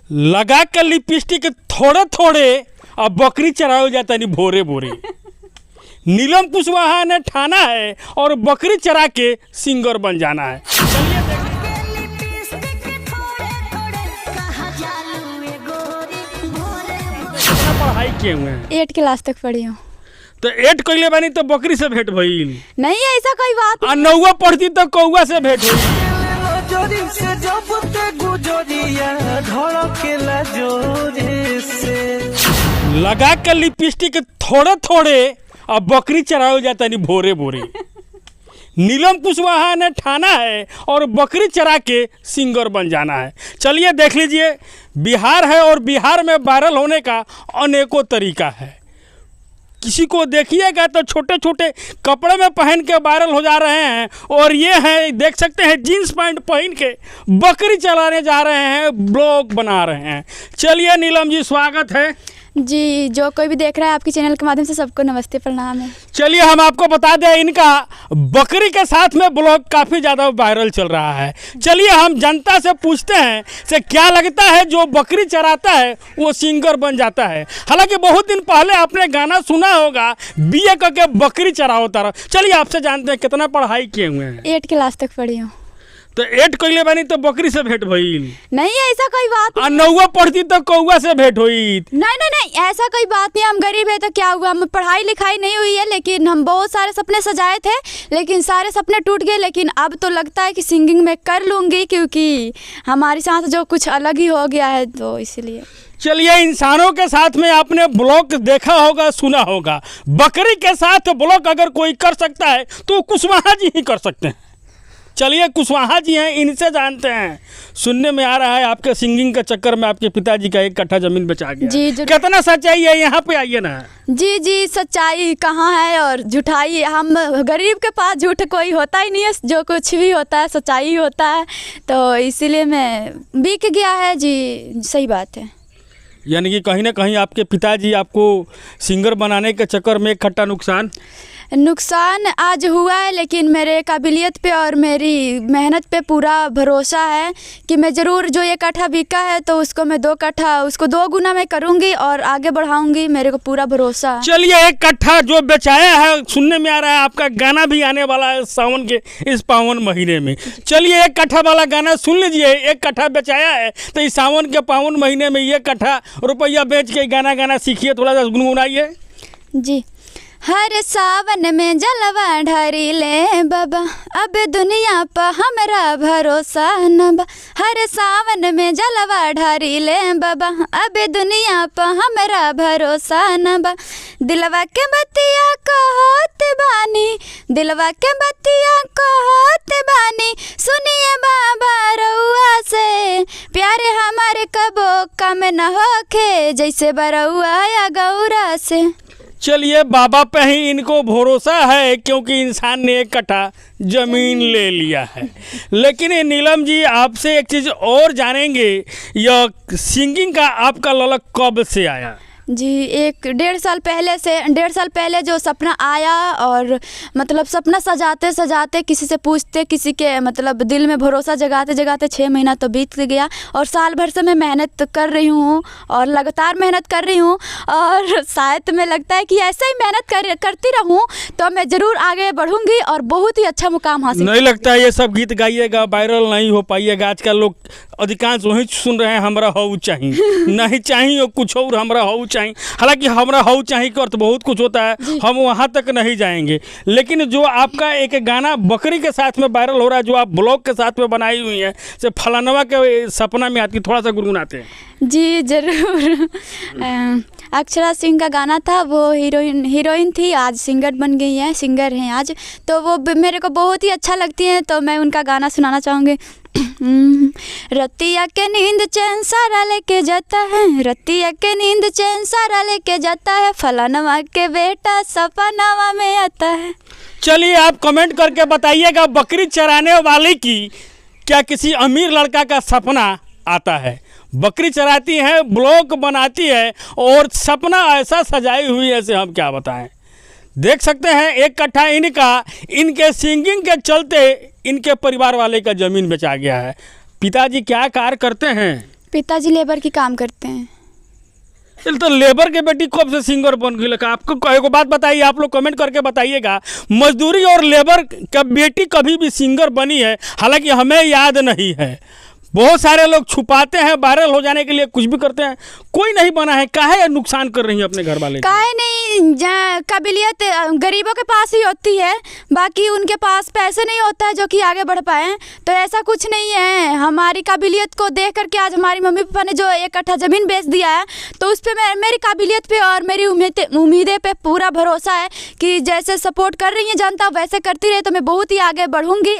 लगा के लिपस्टिक थोड़े थोड़े अब बकरी चराओ जाता नहीं भोरे भोरे। नीलम कुशवाहा ने ठाना है और बकरी चरा के सिंगर बन जाना है। पढ़ाई किए हुए हैं? 8 क्लास तक पढ़ी हूँ। तो 8 कइले बानी तो बकरी से भेंट भइल? नहीं ऐसा कोई बात आ 9 पढ़ती तो कौआ से भेंट हुई। लगा के लिपस्टिक थोड़े थोड़े अब बकरी चराओ जाता नहीं भोरे भोरे। नीलम कुशवाहा ने ठाना है और बकरी चरा के सिंगर बन जाना है। चलिए देख लीजिए, बिहार है और बिहार में वायरल होने का अनेकों तरीका है। किसी को देखिएगा तो छोटे छोटे कपड़े में पहन के वायरल हो जा रहे हैं, और ये हैं देख सकते हैं जीन्स पैंट पहन के बकरी चलाने जा रहे हैं, ब्लॉग बना रहे हैं। चलिए नीलम जी, स्वागत है जी। जो कोई भी देख रहा है आपके चैनल के माध्यम से सबको नमस्ते, प्रणाम है। चलिए हम आपको बता दें, इनका बकरी के साथ में ब्लॉग काफ़ी ज़्यादा वायरल चल रहा है। चलिए हम जनता से पूछते हैं से क्या लगता है जो बकरी चराता है वो सिंगर बन जाता है। हालांकि बहुत दिन पहले आपने गाना सुना होगा, बीए करके बकरी चराओ तारा। चलिए आपसे जानते हैं कितना पढ़ाई किए हुए हैं? 8 क्लास तक पढ़ी हूँ। तो 8 कइले बानी तो बकरी से भेंट भइल? नहीं ऐसा कोई बात आ 9 पढ़ती तो कौआ से भेंट हुई? नहीं ऐसा कोई बात नहीं। हम गरीब है तो क्या हुआ, हम पढ़ाई लिखाई नहीं हुई है, लेकिन हम बहुत सारे सपने सजाए थे, लेकिन सारे सपने टूट गए। लेकिन अब तो लगता है कि सिंगिंग में कर लूँगी, क्योंकि हमारे साथ जो कुछ अलग ही हो गया है, तो इसलिए। चलिए, इंसानों के साथ में आपने ब्लॉग देखा होगा, सुना होगा। बकरी के साथ ब्लॉग अगर कोई कर सकता है तो कुशवाहा जी ही कर सकते हैं। चलिए, कुशवाहा जी हैं, इनसे जानते हैं। सुनने में आ रहा है आपके सिंगिंग के चक्कर में आपके पिताजी का 1 कट्ठा जमीन बेचा गया। जी कितना सच्चाई है? यहाँ पे आइए ना। जी सच्चाई कहाँ है और झूठाई? हम गरीब के पास झूठ कोई होता ही नहीं है, जो कुछ भी होता है सच्चाई होता है, तो इसीलिए मैं बिक गया है जी। सही बात है। यानी कि कहीं ना कहीं आपके पिताजी आपको सिंगर बनाने के चक्कर में 1 कट्ठा नुकसान आज हुआ है, लेकिन मेरे काबिलियत पे और मेरी मेहनत पे पूरा भरोसा है कि मैं ज़रूर, जो 1 कट्ठा बिका है तो उसको मैं 2 कट्ठा, उसको 2 गुना मैं करूँगी और आगे बढ़ाऊँगी। मेरे को पूरा भरोसा है। चलिए, 1 कट्ठा जो बेचाया है, सुनने में आ रहा है आपका गाना भी आने वाला है सावन के इस पावन महीने में। चलिए, 1 कट्ठा वाला गाना सुन लीजिए। 1 कट्ठा बेचाया है तो इस सावन के पावन महीने में 1 कट्ठा रुपया बेच के गाना सीखिए, थोड़ा सा गुनगुनाइए जी। हर सावन में जलवा ढारी ले बाबा, अब दुनिया पर हमरा भरोसा न बा। हर सावन में जलवा ढारी ले बाबा, अब दुनिया पर हमरा भरोसा न बा। दिलवा के बतिया कहत बानी, दिलवा के बतिया कहत बानी, सुनिए बाबा रउआ से, प्यारे हमारे कबो कम न होखे, जैसे बरउआ या गौरा से। चलिए, बाबा पे ही इनको भरोसा है, क्योंकि इंसान ने 1 कट्ठा जमीन ले लिया है। लेकिन नीलम जी, आपसे एक चीज़ और जानेंगे, यह सिंगिंग का आपका ललक कब से आया? जी 1-1.5 साल पहले से, 1.5 साल पहले जो सपना आया, और मतलब सपना सजाते सजाते, किसी से पूछते, किसी के मतलब दिल में भरोसा जगाते जगाते 6 महीना तो बीत गया, और साल भर से मैं मेहनत कर रही हूँ और लगातार मेहनत कर रही हूँ, और शायद तुम्हें लगता है कि ऐसे ही मेहनत करती रहूँ तो मैं ज़रूर आगे बढ़ूँगी और बहुत ही अच्छा मुकाम हासिल। नहीं लगता है ये सब गीत गाइएगा वायरल नहीं हो पाइएगा? आजकल लोग अधिकांश वही सुन रहे हैं, हमरा हऊ चाहिए, नहीं चाहिए कुछ और, हमरा हऊ चाहिए। हालांकि हमरा हऊ चाहिए का अर्थ बहुत कुछ होता है, हम वहाँ तक नहीं जाएंगे। लेकिन जो आपका एक गाना बकरी के साथ में वायरल हो रहा है, जो आप ब्लॉग के साथ में बनाई हुई है, से फलानवा के सपना में आती, थोड़ा सा गुनगुनाते हैं। जी ज़रूर। अक्षरा सिंह का गाना था, वो हीरोइन थी, आज सिंगर बन गई है, सिंगर हैं आज, तो वो मेरे को बहुत ही अच्छा लगती हैं, तो मैं उनका गाना सुनाना चाहूँगी। रतिया के नींद चैन सारा लेके जाता है, रतिया के नींद चैन सारा लेके जाता है, फलानवा के बेटा सपनावा में आता है। चलिए, आप कमेंट करके बताइएगा, बकरी चराने वाले की क्या किसी अमीर लड़का का सपना आता है? बकरी चराती है, ब्लॉग बनाती है, और सपना ऐसा सजाई हुई है, ऐसे हम क्या बताएं। देख सकते हैं 1 कट्ठा इनके सिंगिंग के चलते इनके परिवार वाले का ज़मीन बेचा गया है। पिताजी क्या कार्य करते हैं? पिताजी लेबर की काम करते हैं। चल तो लेबर के बेटी कब से सिंगर बन गई? लगा आपको एक बात बताइए, आप लोग कमेंट करके बताइएगा, मजदूरी और लेबर का बेटी कभी भी सिंगर बनी है? हालांकि हमें याद नहीं है। बहुत सारे लोग छुपाते हैं, वायरल हो जाने के लिए कुछ भी करते हैं, कोई नहीं बना है। काहे नुकसान कर रही है अपने घर वाले? काहे नहीं, काबिलियत गरीबों के पास ही होती है, बाकी उनके पास पैसे नहीं होता है जो कि आगे बढ़ पाए। तो ऐसा कुछ नहीं है। हमारी काबिलियत को देख करके आज हमारी मम्मी पापा ने जो 1 कट्ठा ज़मीन बेच दिया है, तो उस पर मेरी काबिलियत पे और मेरी उम्मीदें पे पूरा भरोसा है कि जैसे सपोर्ट कर रही है जनता वैसे करती रहे तो मैं बहुत ही आगे बढ़ूंगी।